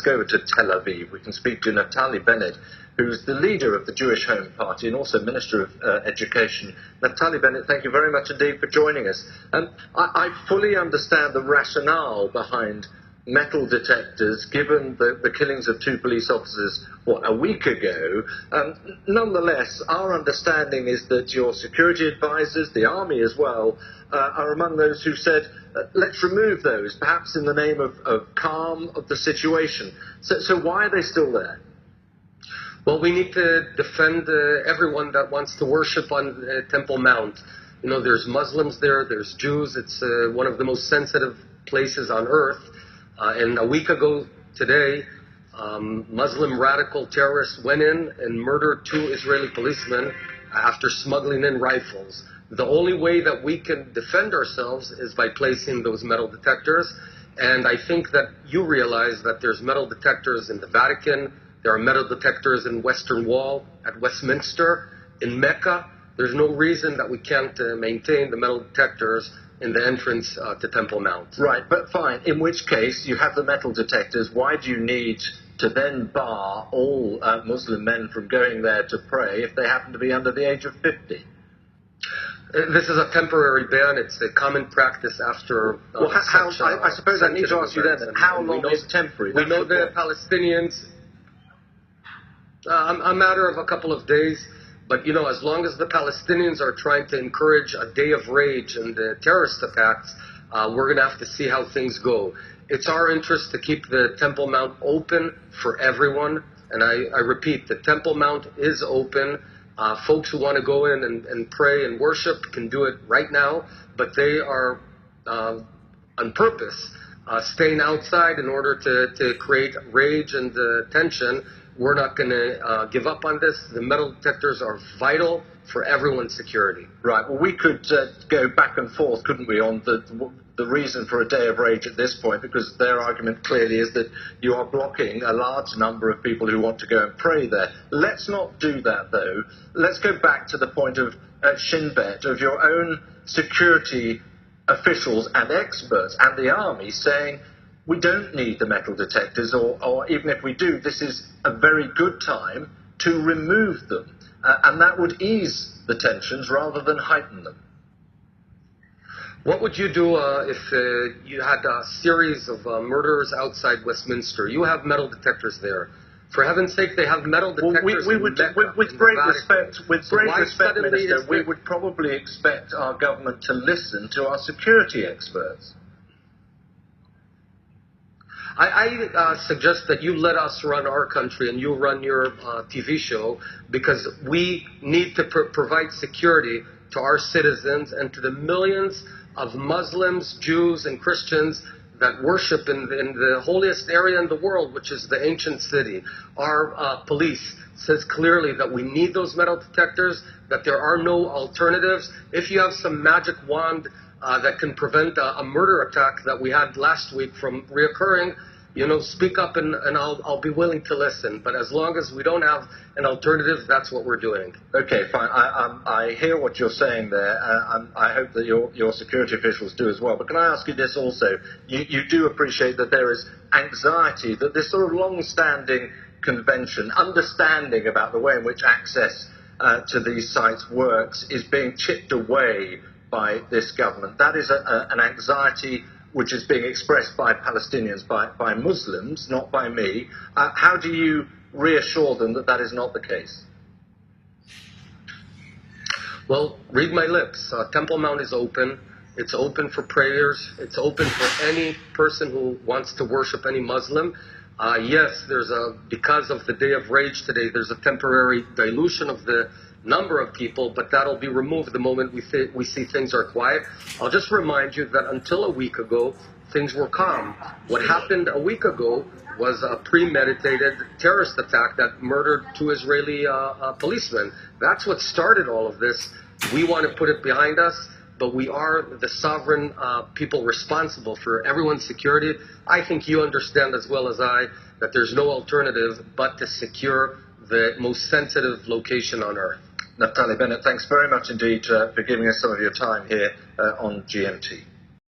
go over to Tel Aviv. We can speak to Neftalli Bennett, who's the leader of the Jewish Home Party and also Minister of Education. Neftalli Bennett, thank you very much indeed for joining us. I fully understand the rationale behind metal detectors, given the killings of 2 police officers, a week ago. Nonetheless, our understanding is that your security advisors, the army as well, are among those who said, let's remove those, perhaps in the name of calm of the situation. So why are they still there? Well, we need to defend everyone that wants to worship on Temple Mount. You know, there's Muslims there, there's Jews. It's one of the most sensitive places on earth. And a week ago today, Muslim radical terrorists went in and murdered 2 Israeli policemen after smuggling in rifles. The only way that we can defend ourselves is by placing those metal detectors. And I think that you realize that there's metal detectors in the Vatican. There are metal detectors in Western Wall, at Westminster, in Mecca. There's no reason that we can't maintain the metal detectors in the entrance to Temple Mount. Right, but fine. In which case, you have the metal detectors. Why do you need to then bar all Muslim men from going there to pray if they happen to be under the age of 50? This is a temporary ban. It's a common practice after... I suppose I need to ask you then, how long is temporary? We know the Palestinians... a matter of a couple of days. But, you know, as long as the Palestinians are trying to encourage a day of rage and terrorist attacks, we're going to have to see how things go. It's our interest to keep the Temple Mount open for everyone. And I repeat, the Temple Mount is open. Folks who want to go in and pray and worship can do it right now. But they are, on purpose, staying outside in order to create rage and tension. We're not going to give up on this. The metal detectors are vital for everyone's security. Right. Well, we could go back and forth, couldn't we, on the reason for a day of rage at this point, because their argument clearly is that you are blocking a large number of people who want to go and pray there. Let's not do that, though. Let's go back to the point of Shin Bet, of your own security officials and experts and the army saying, we don't need the metal detectors, or even if we do, this is a very good time to remove them. And that would ease the tensions rather than heighten them. What would you do if you had a series of murderers outside Westminster? You have metal detectors there. For heaven's sake, they have metal detectors with great respect, Minister, we would probably expect our government to listen to our security experts. I suggest that you let us run our country and you run your TV show, because we need to provide security to our citizens and to the millions of Muslims, Jews, and Christians that worship in the holiest area in the world, which is the ancient city. Our police says clearly that we need those metal detectors, that there are no alternatives. If you have some magic wand that can prevent a murder attack that we had last week from reoccurring, you know, speak up and I'll be willing to listen. But as long as we don't have an alternative, that's what we're doing. Okay, fine. I hear what you're saying there. I hope that your security officials do as well. But can I ask you this also? You do appreciate that there is anxiety, that this sort of long-standing convention, understanding about the way in which access to these sites works, is being chipped away by this government. That is an anxiety which is being expressed by Palestinians, by Muslims, not by me. How do you reassure them that that is not the case? Well, read my lips. Temple Mount is open. It's open for prayers. It's open for any person who wants to worship any Muslim. Yes, because of the Day of Rage today, there's a temporary dilution of the number of people, but that'll be removed the moment we see things are quiet. I'll just remind you that until a week ago, things were calm. What happened a week ago was a premeditated terrorist attack that murdered 2 Israeli policemen. That's what started all of this. We want to put it behind us, but we are the sovereign people responsible for everyone's security. I think you understand as well as I that there's no alternative but to secure the most sensitive location on earth. Neftalli Bennett, thanks very much indeed for giving us some of your time here on GMT.